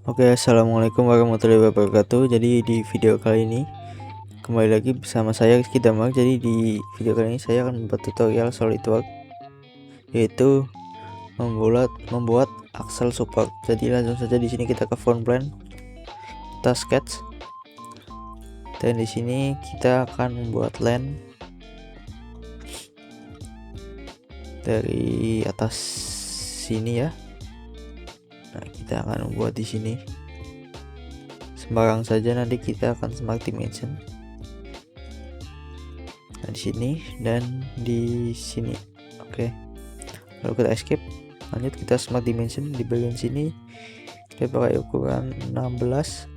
Oke, assalamualaikum warahmatullahi wabarakatuh. Jadi di video kali ini kembali lagi bersama saya Rizky Damar. Jadi di video kali ini saya akan membuat tutorial SolidWorks, yaitu membuat aksel support. Jadi langsung saja di sini kita ke front plan, kita sketch, dan di sini kita akan membuat line dari atas sini ya. Nah, kita akan membuat di sini sembarang saja, nanti kita akan smart dimension. Nah, di sini dan di sini. Oke. Lalu kita escape. Lanjut kita smart dimension di bagian sini. Kita pakai ukuran 16.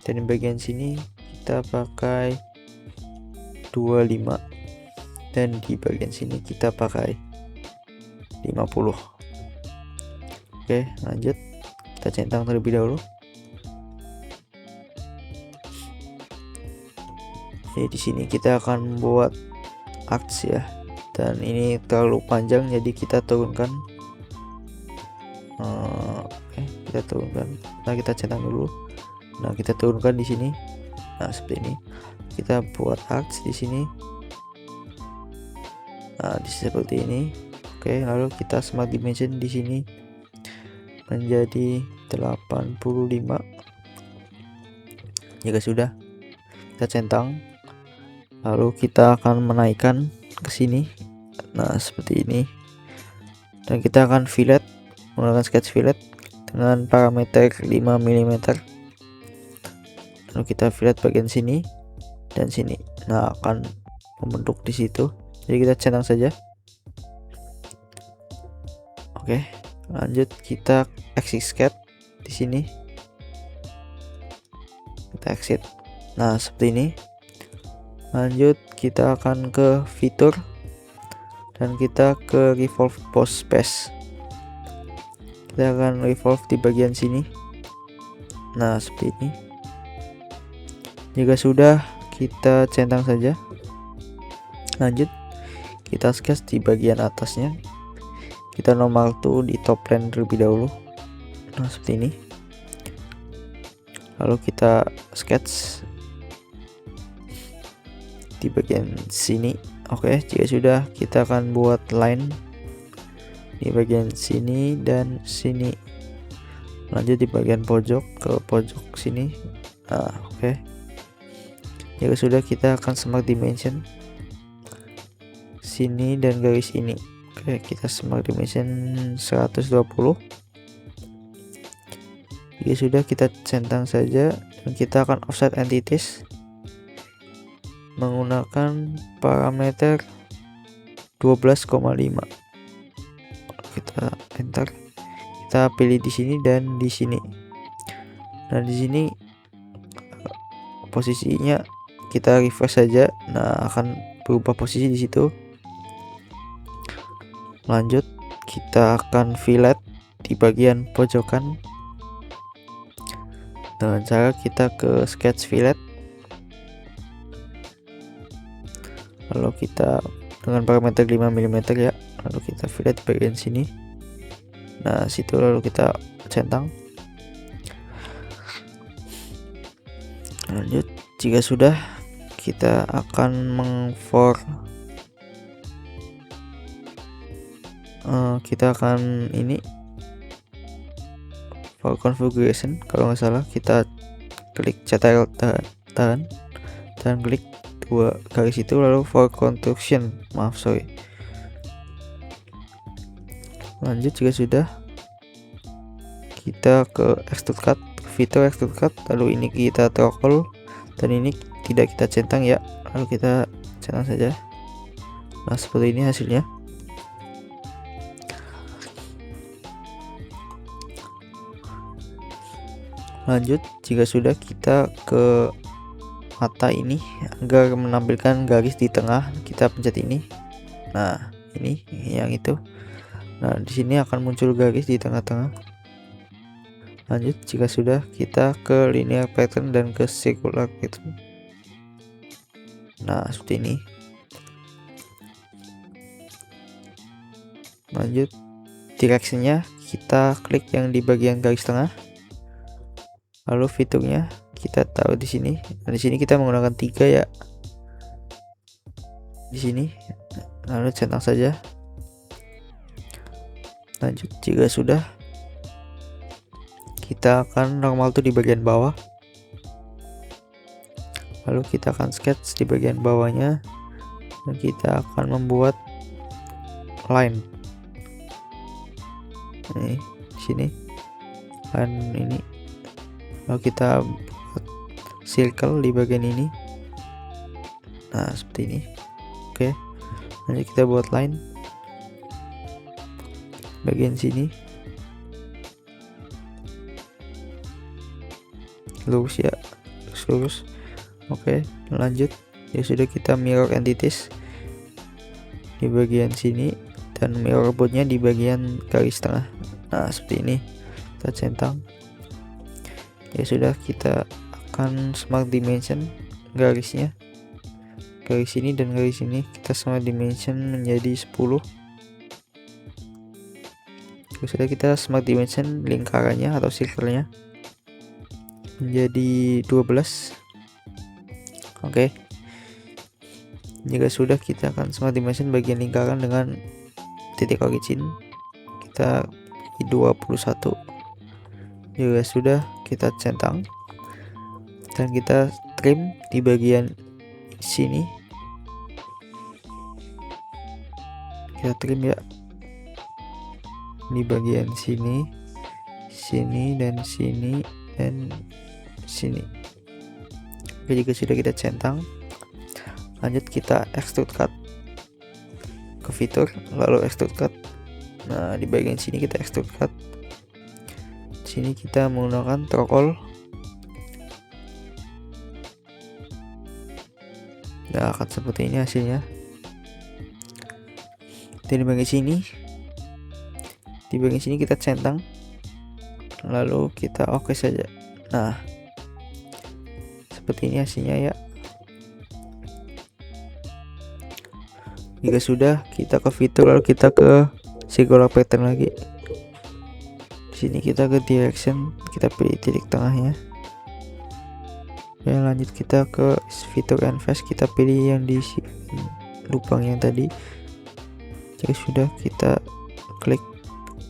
Dan di bagian sini kita pakai 25. Dan di bagian sini kita pakai 50. Oke, lanjut kita centang terlebih dahulu. Jadi di sini kita akan membuat arcs ya, dan ini terlalu panjang jadi kita turunkan. Kita turunkan. Nah, kita centang dulu. Nah, kita turunkan di sini. Nah, seperti ini. Kita buat arcs di sini. Nah, seperti ini. Oke, lalu kita smart dimension di sini menjadi 85. Jika sudah, kita centang, lalu kita akan menaikkan ke sini. Nah, seperti ini. Dan kita akan fillet menggunakan sketch fillet dengan parameter 5 mm. Lalu kita fillet bagian sini dan sini. Nah, akan membentuk di situ. Jadi kita centang saja. Oke, lanjut kita exit sketch di sini. Kita exit. Nah, seperti ini. Lanjut kita akan ke fitur dan kita ke revolve boss space. Kita akan revolve di bagian sini. Nah, seperti ini. Jika sudah, kita centang saja. Lanjut kita sketch di bagian atasnya. Kita normal tuh di top plane terlebih dahulu. Nah, seperti ini. Lalu kita sketch di bagian sini. Oke, jika sudah, kita akan buat line di bagian sini dan sini. Lanjut di bagian pojok ke pojok sini. Nah, oke. Jika sudah, kita akan smart dimension sini dan garis ini. Oke, kita smart dimension 120. Jika sudah, kita centang saja dan kita akan offset entities menggunakan parameter 12,5. Kita enter. Kita pilih di sini dan di sini. Nah, di sini posisinya kita refresh saja. Nah, akan berubah posisi di situ. Lanjut kita akan fillet di bagian pojokan dengan cara kita ke sketch fillet, lalu kita dengan parameter 5 mm ya, lalu kita fillet di bagian sini. Nah, situ lalu kita centang. Lanjut jika sudah, kita akan kita akan ini for configuration, kalau nggak salah kita klik CTRL tahan dan klik dua garis itu, lalu for construction, lanjut jika sudah, kita ke extrude cut, fitur extrude cut, lalu ini kita toggle dan ini tidak kita centang ya, lalu kita centang saja. Nah, seperti ini hasilnya. Lanjut jika sudah, kita ke mata ini agar menampilkan garis di tengah, kita pencet ini. Nah, ini yang itu. Nah, di sini akan muncul garis di tengah-tengah. Lanjut jika sudah, kita ke linear pattern dan ke circular pattern. Nah, seperti ini. Lanjut directionnya, kita klik yang di bagian garis tengah. Lalu fiturnya kita tahu di sini. Nah, di sini kita menggunakan 3 ya. Di sini. Lalu centang saja. Lanjut, jika sudah, kita akan normal tuh di bagian bawah. Lalu kita akan sketch di bagian bawahnya, dan kita akan membuat line. Ini di sini line ini. Lalu kita buat circle di bagian ini. Nah, seperti ini. Oke. Lanjut kita buat line bagian sini. Lurus ya, lurus. Oke, lanjut. Ya sudah, kita mirror entities di bagian sini dan mirror boundnya di bagian garis tengah. Nah, seperti ini. Kita centang. Ya sudah, kita akan smart dimension garisnya. Garis ini dan garis ini kita smart dimension menjadi 10. Ya sudah, kita smart dimension lingkarannya atau circle-nya menjadi 12. Oke. Jika sudah, kita akan smart dimension bagian lingkaran dengan titik origin kita di 21. Jika sudah, kita centang dan kita trim di bagian sini. Kita trim ya di bagian sini, sini dan sini dan sini. Oke, jika sudah, kita centang. Lanjut, kita extrude cut ke fitur, lalu extrude cut. Nah, di bagian sini kita extrude cut. Sini kita menggunakan throttle. Nah, akan seperti ini hasilnya. Dan di bagian sini, kita centang, lalu kita oke saja. Nah, seperti ini hasilnya ya. Jika sudah, kita ke fitur, lalu kita ke circular pattern lagi. Di sini kita ke direction, kita pilih titik tengahnya. Ya, lanjut kita ke fitur and face, kita pilih yang di lubang yang tadi. Jika sudah, kita klik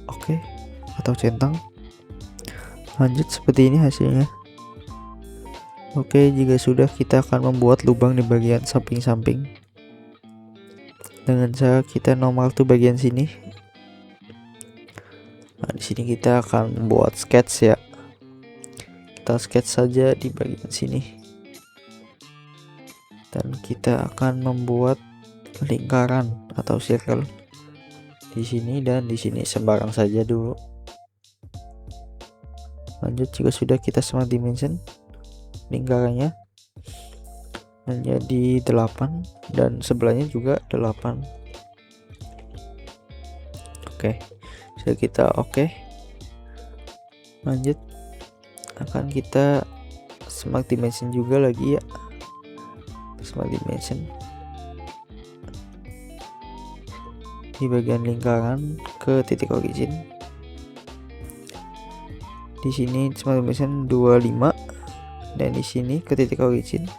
oke atau centang. Lanjut, seperti ini hasilnya. Oke, jika sudah, kita akan membuat lubang di bagian samping-samping dengan cara kita normal tuh bagian sini. Nah, di sini kita akan membuat sketch ya. Kita sketch saja di bagian sini. Dan kita akan membuat lingkaran atau circle di sini dan di sini, sembarang saja dulu. Lanjut, jika sudah, kita smart dimension lingkarannya menjadi 8 dan sebelahnya juga 8. Oke, sudah, kita oke. Lanjut, akan kita smart dimension juga lagi ya. Smart dimension di bagian lingkaran ke titik origin. Di sini smart dimension 25 dan di sini ke titik origin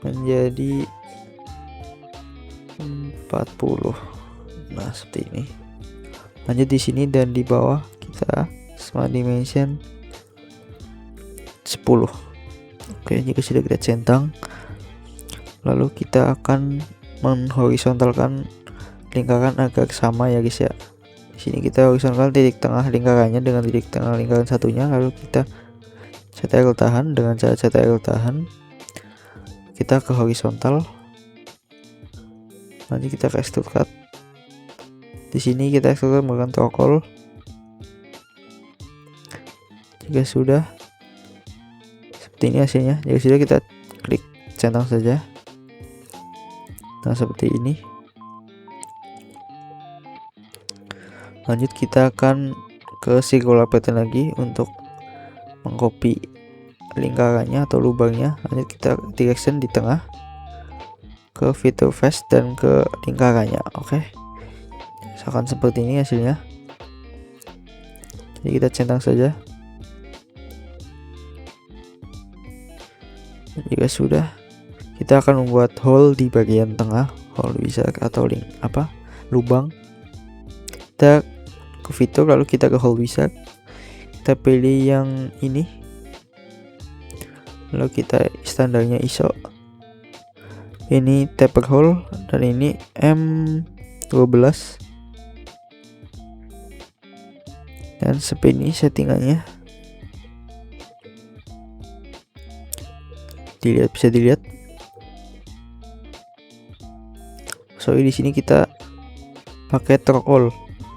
menjadi 40. Nah, seperti ini. Lanjut, di sini dan di bawah kita smart dimension 10. Oke, jika sudah, kita centang, lalu kita akan menghorizontalkan lingkaran agar sama ya guys ya. Di sini kita horizontal titik tengah lingkarannya dengan titik tengah lingkaran satunya, lalu kita CTRL tahan. Dengan cara CTRL tahan, kita ke horizontal. Nanti kita ke extrude cut. Di sini kita extrude menggunakan throttle. Jika sudah, seperti ini hasilnya. Jika sudah, kita klik centang saja. Nah, seperti ini. Lanjut, kita akan ke circular pattern lagi untuk mengcopy lingkarannya atau lubangnya. Lanjut, kita direction di tengah ke fitur face dan ke lingkarannya. Oke, akan seperti ini hasilnya. Jadi kita centang saja. Jika sudah, kita akan membuat hole di bagian tengah, hole wizard atau lubang. Kita ke fitur, lalu kita ke hole wizard, kita pilih yang ini, lalu kita standarnya ISO, ini taper hole dan ini M12, dan seperti ini settingannya. Bisa dilihat. So di sini kita pakai torque all.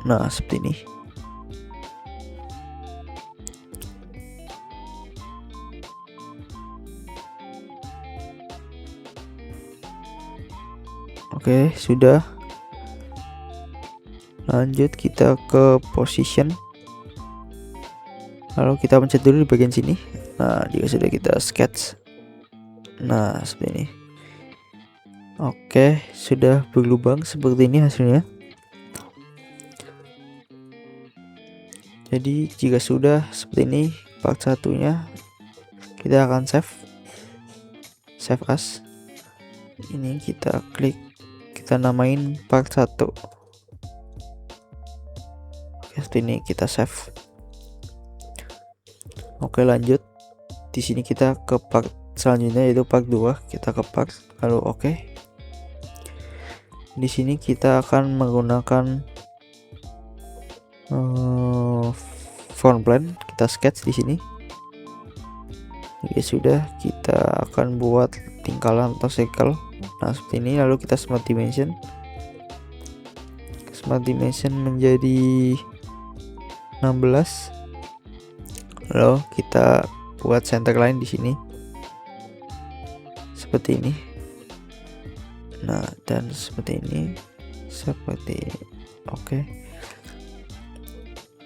Nah, seperti ini. Oke, sudah. Lanjut kita ke position. Lalu kita pencet dulu di bagian sini. Nah, jika sudah, kita sketch. Nah, seperti ini. Oke, sudah berlubang seperti ini hasilnya. Jadi jika sudah seperti ini part satunya, kita akan save as. Ini kita klik, kita namain part 1. Oke, seperti ini kita save. Oke, lanjut. Di sini kita ke part selanjutnya, yaitu part 2. Kita ke part, lalu oke. Di sini kita akan menggunakan front plane. Kita sketch di sini. Ya sudah, kita akan buat tingkalan atau circle. Nah, seperti ini. Lalu kita smart dimension. Smart dimension menjadi 16. Lalu kita buat center line di sini. Seperti ini. Nah, dan seperti ini. Oke.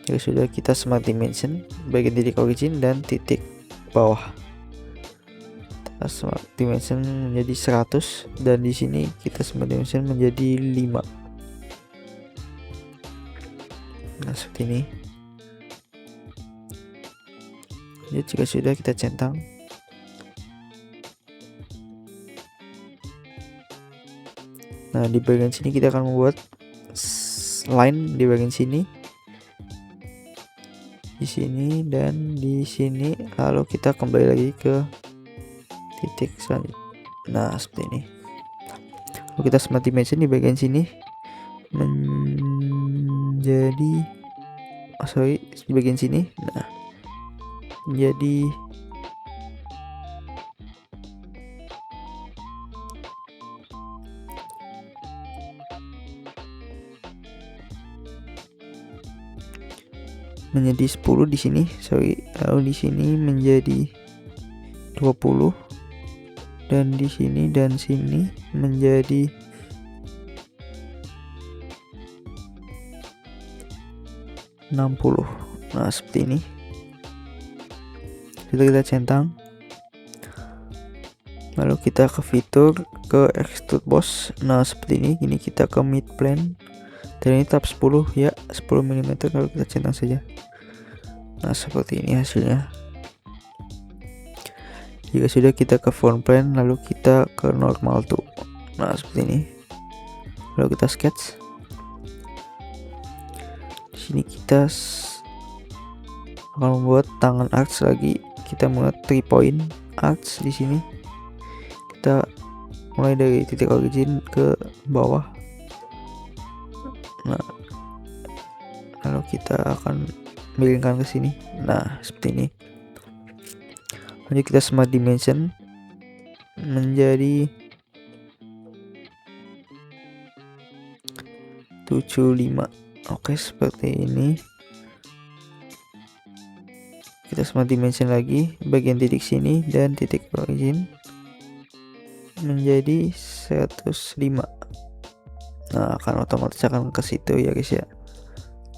Ya sudah, kita smart dimension bagian titik origin dan titik bawah. Kita smart dimension menjadi 100 dan di sini kita smart dimension menjadi 5. Nah, seperti ini. Jadi jika sudah, kita centang. Nah, di bagian sini kita akan membuat line di bagian sini, di sini dan di sini. Lalu kita kembali lagi ke titik selanjutnya. Nah, seperti ini. Lalu kita smart dimension di bagian sini menjadi di bagian sini. Nah, menjadi menjadi 10 di sini, lalu di sini menjadi 20 dan di sini dan sini menjadi 60. Nah, seperti ini. Kita centang. Lalu kita ke fitur, ke extrude boss. Nah, seperti ini. Ini kita ke mid plane. Dan ini tab 10 ya, 10 mm. Lalu kita centang saja. Nah, seperti ini hasilnya. Jika sudah, kita ke front plane, lalu kita ke normal to. Nah, seperti ini. Lalu kita sketch. Di sini kita akan membuat tangan arch lagi. Kita membuat 3 point arch di sini. Kita mulai dari titik origin ke bawah. Nah, lalu kita akan miringkan ke sini. Nah, seperti ini. Lanjut kita smart dimension menjadi 75. Oke, seperti ini. Kita smart dimension lagi bagian titik sini dan titik origin menjadi 105. Nah, akan otomatis akan ke situ ya guys ya.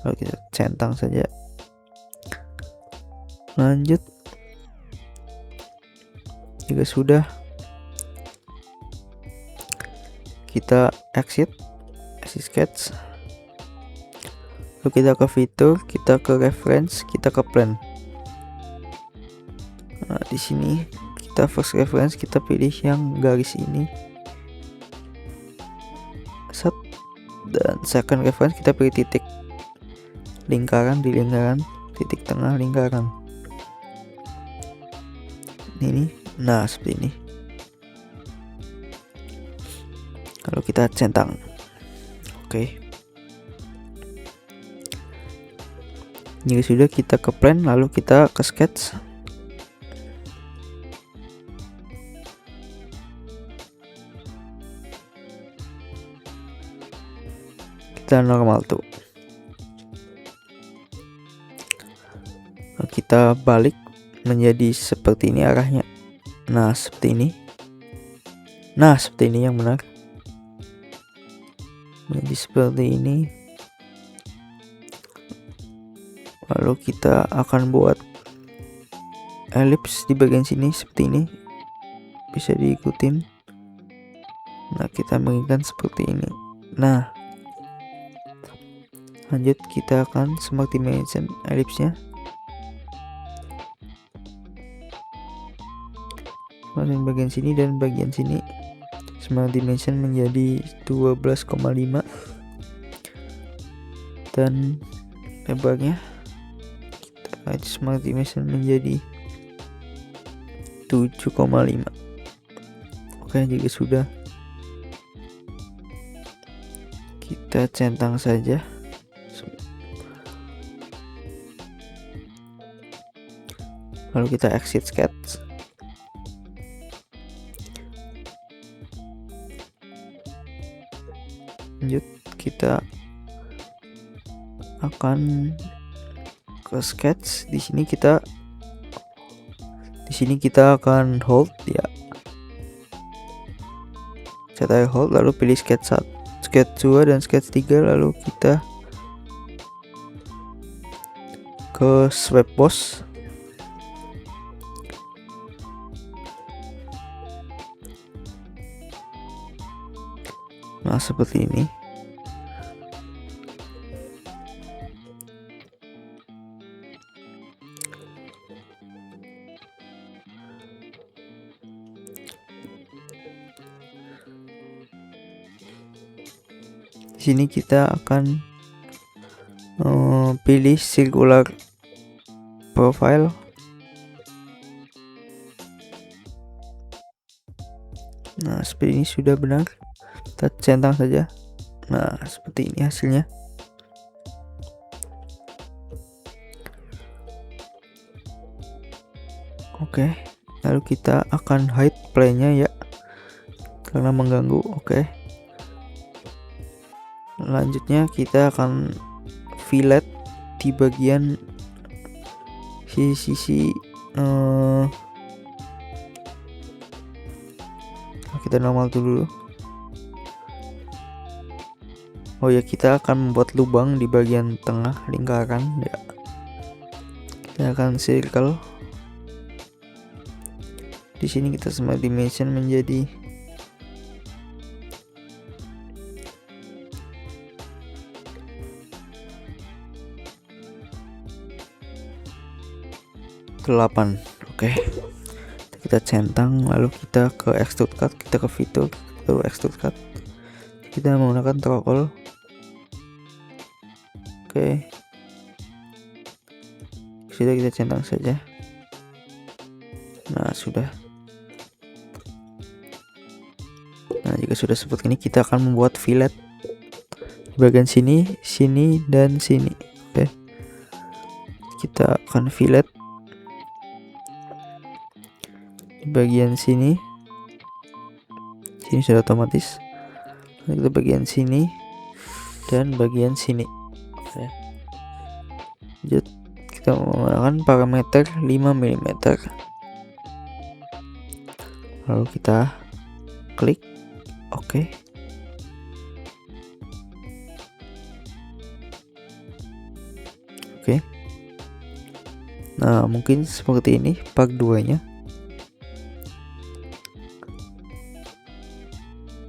Lalu kita centang saja. Lanjut. Jika sudah, kita exit sketch. Lalu kita ke fitur, kita ke reference, kita ke plan. Nah, di sini kita first reference kita pilih yang garis ini, set. Dan second reference kita pilih titik lingkaran di lingkaran, titik tengah lingkaran ini. Nah seperti ini. Kalau kita centang, oke. Jika sudah, kita ke plan, lalu kita ke sketch. Kita normal tuh. Kita balik menjadi seperti ini arahnya. Nah seperti ini. Nah seperti ini yang benar. Menjadi seperti ini. Lalu kita akan buat elips di bagian sini seperti ini. Bisa diikutin. Nah kita menginginkan seperti ini. Nah lanjut kita akan smart dimension elipsnya. Bagian sini dan bagian sini smart dimension menjadi 12,5 dan lebarnya kita smart dimension menjadi 7,5. Oke, jika sudah, kita centang saja. Lalu kita exit sketch. Lanjut kita akan ke sketch. Di sini kita akan hold ya. Cetak hold, lalu pilih sketch 1, sketch 2 dan sketch 3, lalu kita ke swipe pose. Nah seperti ini. Di sini kita akan pilih circular profile. Nah seperti ini sudah benar. Kita centang saja. Nah seperti ini hasilnya. Oke, lalu kita akan hide play-nya ya, karena mengganggu. Oke, lanjutnya kita akan fillet di bagian sisi kita normal dulu. Oh ya, kita akan membuat lubang di bagian tengah lingkaran ya. Kita akan circle. Di sini kita smart dimension menjadi 8. Oke, kita centang, lalu kita ke extrude cut, kita ke fitur, lalu extrude cut, kita menggunakan throttle. Oke, sudah, kita centang saja. Nah sudah. Nah jika sudah seperti ini, kita akan membuat fillet di bagian sini, sini dan sini. Oke, kita akan fillet di bagian sini. Sini sudah otomatis. Kita bagian sini dan bagian sini. Oke. Lanjut, kita menggunakan parameter 5 mm. Lalu kita klik oke. Oke. Nah, mungkin seperti ini part 2-nya.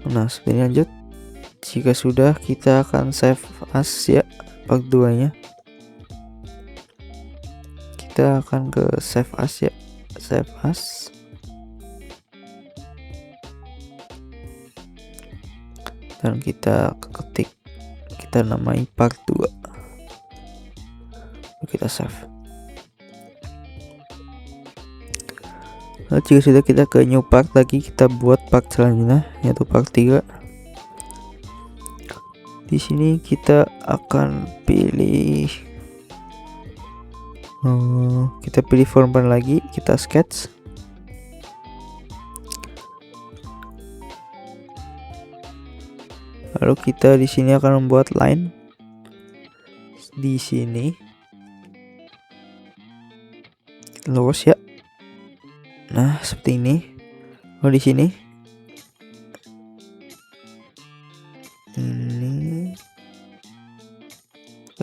Nah, seperti ini. Lanjut. Jika sudah, kita akan save as ya part 2-nya. Kita akan ke save as ya. Save as. dan kita ketik, kita namai part 2. Kita save. Lalu jika sudah, kita ke new part lagi, kita buat part selanjutnya yaitu part 3. Di sini kita akan pilih form pan lagi, kita sketch. Lalu kita di sini akan membuat line di sini, lurus ya. Nah, seperti ini. Oh, di sini ini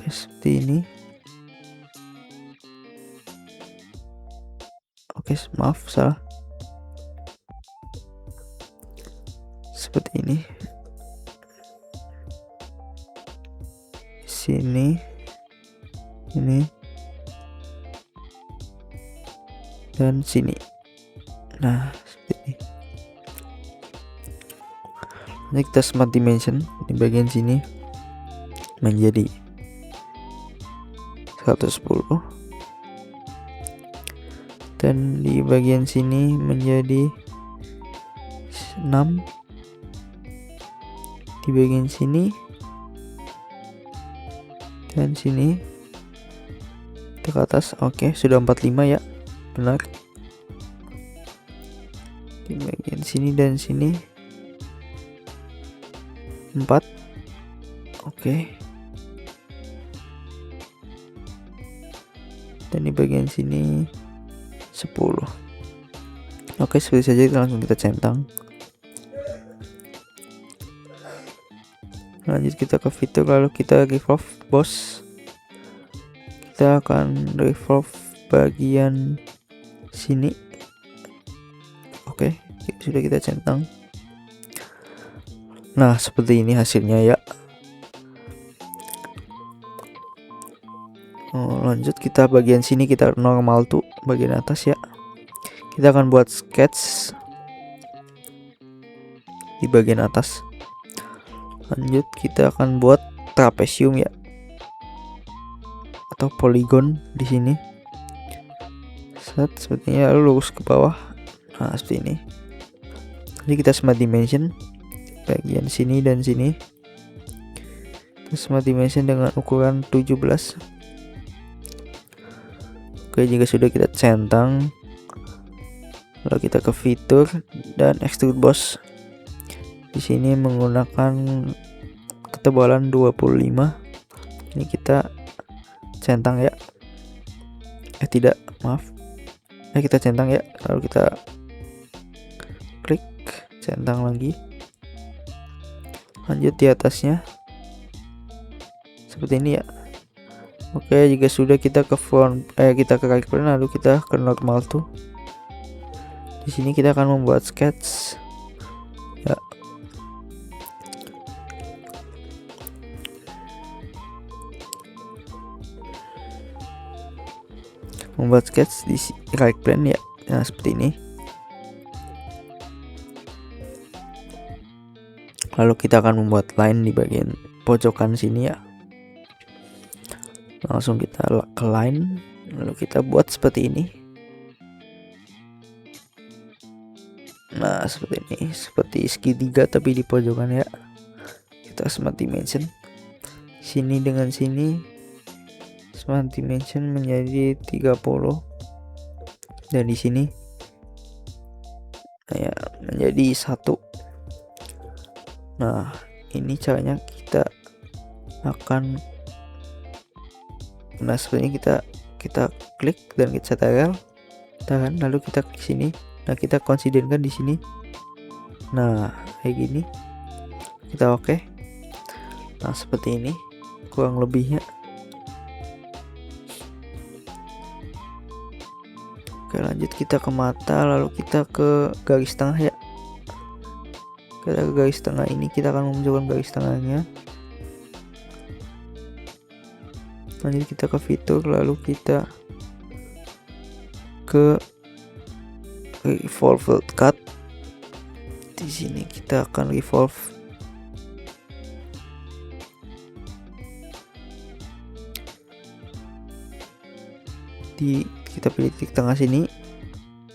seperti ini. Oke, maaf salah. Seperti ini. Sini, ini, dan sini. Nah, seperti ini. Nanti kita smart dimension di bagian sini menjadi 110 dan di bagian sini menjadi 6, di bagian sini dan sini ke atas. Oke, sudah 45 ya, benar. Di bagian sini dan sini 4. Oke, dan di bagian sini 10. Oke, seperti saja, kita langsung kita centang. Lanjut kita ke fitur, lalu kita revolve boss. Kita akan revolve bagian sini. Oke, sudah kita centang. Nah, seperti ini hasilnya ya. Lanjut kita bagian sini, kita normal tuh bagian atas ya. Kita akan buat sketch di bagian atas. Lanjut kita akan buat trapesium ya, atau poligon di sini. Sepertinya, lalu lurus ke bawah. Nah, seperti ini. Jadi kita smart dimension bagian sini dan sini. Kita smart dimension dengan ukuran 17. Oke, jika sudah, kita centang. Lalu kita ke fitur dan extrude boss. Di sini menggunakan ketebalan 25. Ini kita centang ya. Tidak, maaf. Kita centang ya. Lalu kita klik, centang lagi. Lanjut di atasnya seperti ini ya. Oke, jika sudah, kita ke kita ke right plane, lalu kita ke normal tuh. Di sini kita akan membuat sketch ya. Membuat sketch di right plane ya. Nah, seperti ini. Lalu kita akan membuat line di bagian pojokan sini ya. Langsung kita ke line, lalu kita buat seperti ini. Nah, seperti ini, seperti segitiga tapi di pojokan ya. Kita smart dimension sini dengan sini, smart dimension menjadi 30, dan di sini ya menjadi 1. Nah, ini caranya kita akan, nah sebenarnya kita klik dan kita setel, tahan, lalu kita klik sini. Nah, kita considerkan di sini. Nah, kayak gini. Kita oke. Nah, seperti ini kurang lebihnya. Oke, lanjut kita ke mata, lalu kita ke garis tengah ya. Kita ke garis tengah ini, kita akan memunculkan garis tengahnya. Lanjut kita ke fitur, lalu kita ke revolve cut. Di sini kita akan revolve kita pilih titik tengah sini,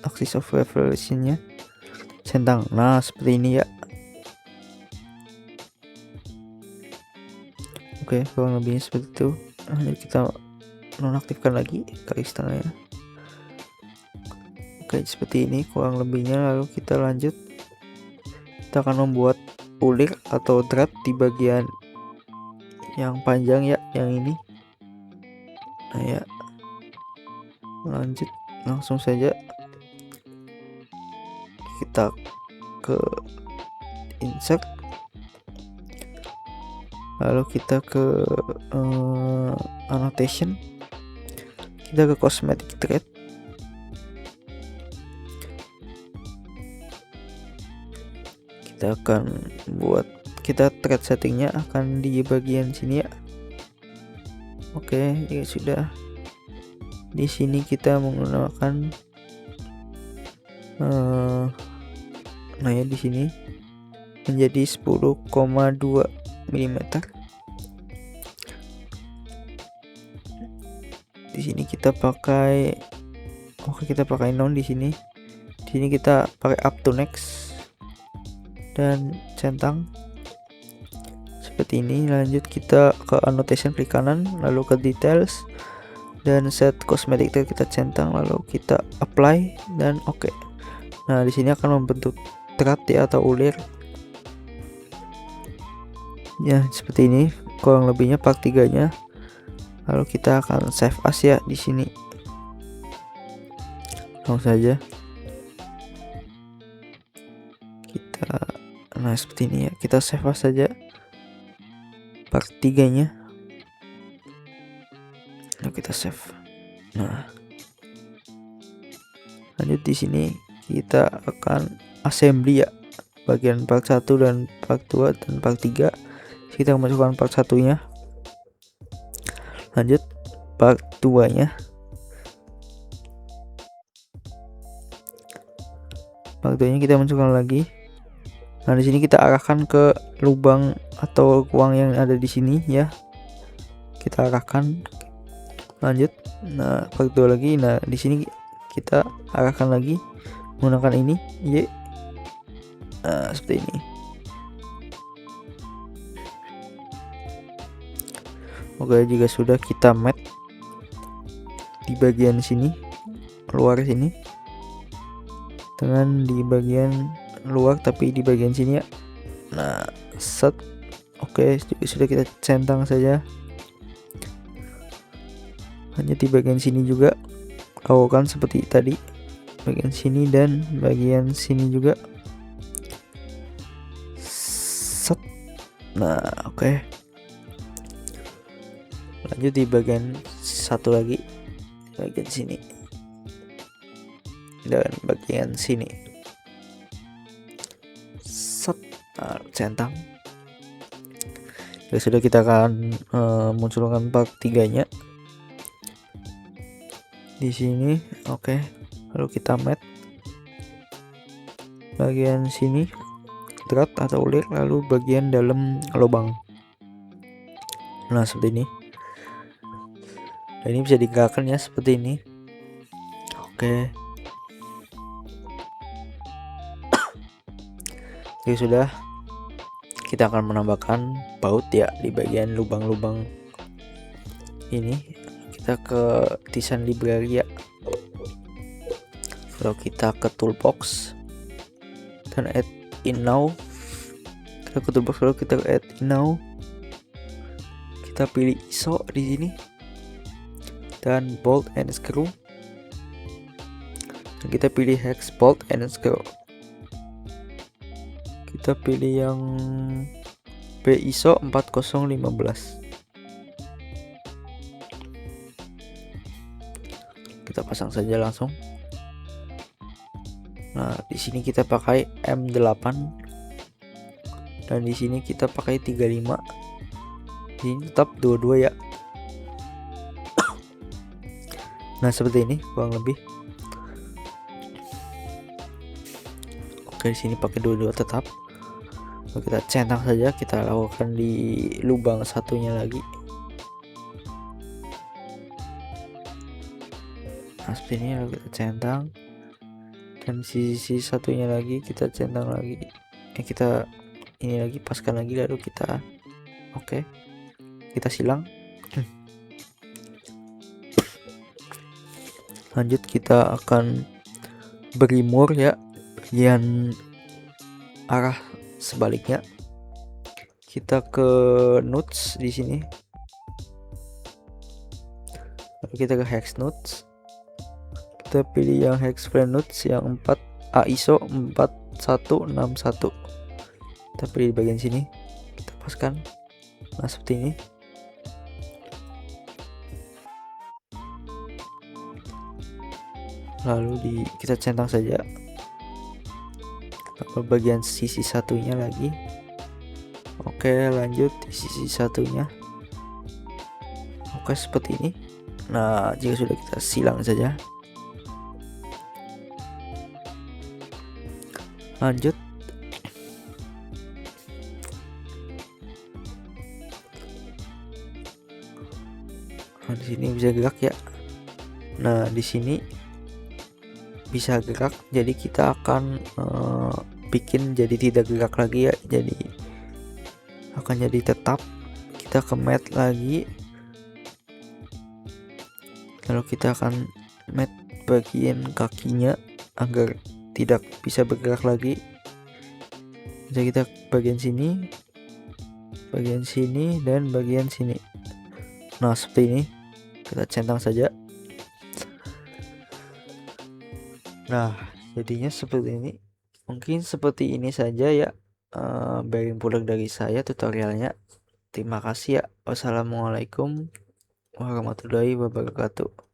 axis of revolutionnya centang. Nah seperti ini ya. Oke, kurang lebihnya seperti itu. Jadi kita nonaktifkan lagi garis tengahnya. Oke, seperti ini kurang lebihnya. Lalu kita lanjut, kita akan membuat ulir atau thread di bagian yang panjang ya, yang ini. Nah ya, lanjut langsung saja kita ke insert, lalu kita ke annotation, kita ke cosmetic thread, kita akan buat, kita thread settingnya akan di bagian sini ya. Oke, ya sudah. Di sini kita menggunakan nah ya, di sini menjadi 10,2 mm. Di sini kita pakai, oke, kita pakai non di sini. Di sini kita pakai up to next dan centang seperti ini. Lanjut kita ke annotation klik kanan, lalu ke details dan set cosmetic thread kita centang, lalu kita apply dan oke. Nah di sini akan membentuk thread ya, atau ulir ya, seperti ini kurang lebihnya part 3 nya. Lalu kita akan save as ya di sini. Langsung saja kita, nah seperti ini ya, kita save as saja part 3 nya. Lalu kita save. Nah lanjut di sini kita akan assembly ya, bagian part 1 dan part 2 dan part 3. Kita masukkan part 1 nya, lanjut part 2 nya, part 2 nya kita masukkan lagi. Nah di sini kita arahkan ke lubang atau ruang yang ada di sini ya, kita arahkan. Lanjut, nah part 2 lagi. Nah di sini kita arahkan lagi menggunakan ini Y. Nah seperti ini. Oke, jika sudah, kita mat di bagian sini, luar sini, dengan di bagian luar tapi di bagian sini ya. Nah set. Oke, sudah, kita centang saja. Hanya di bagian sini juga lakukan seperti tadi, bagian sini dan bagian sini juga set. Nah oke, lanjut di bagian satu lagi, bagian sini dan bagian sini set. Nah, centang. Ya sudah, kita akan munculkan part 3 nya di sini. Oke, lalu kita mat bagian sini thread atau ulir, lalu bagian dalam lubang. Nah seperti ini. Dan ini bisa digerakkan ya seperti ini. Oke. Oke, sudah. Kita akan menambahkan baut ya di bagian lubang-lubang ini. Kita ke design library ya, lalu kita ke toolbox dan add in now. Kita ke toolbox, lalu kita add in now. Kita pilih ISO di sini dan bolt and screw, dan kita pilih hex bolt and screw. Kita pilih yang B ISO 4015. Kita pasang saja langsung. Nah di sini kita pakai M8 dan di sini kita pakai 35. Ini tetap dua-dua ya. Nah seperti ini kurang lebih. Oke, di sini pakai dua-dua tetap. Lalu kita centang saja, kita lakukan di lubang satunya lagi. Nah seperti ini, lalu kita centang, dan sisi satunya lagi kita centang lagi, kita ini lagi paskan lagi, lalu kita kita silang. Lanjut kita akan beri more ya, bagian arah sebaliknya. Kita ke notes di sini, lalu kita ke hex notes, kita pilih yang hex frame notes yang 4 ISO 4161, kita pilih di bagian sini, kita paskan. Nah seperti ini. Lalu kita centang saja, lalu bagian sisi satunya lagi. Lanjut di sisi satunya. Seperti ini. Nah jika sudah, kita silang saja. Lanjut di sini bisa gerak ya. Nah di sini bisa gerak, jadi kita akan bikin jadi tidak gerak lagi ya, jadi akan jadi tetap. Kita ke matte lagi, lalu kita akan matte bagian kakinya agar tidak bisa bergerak lagi. Jadi kita bagian sini, dan bagian sini. Nah seperti ini, kita centang saja. Nah jadinya seperti ini. Mungkin seperti ini saja ya bearing produk dari saya tutorialnya. Terima kasih ya. Wassalamualaikum warahmatullahi wabarakatuh.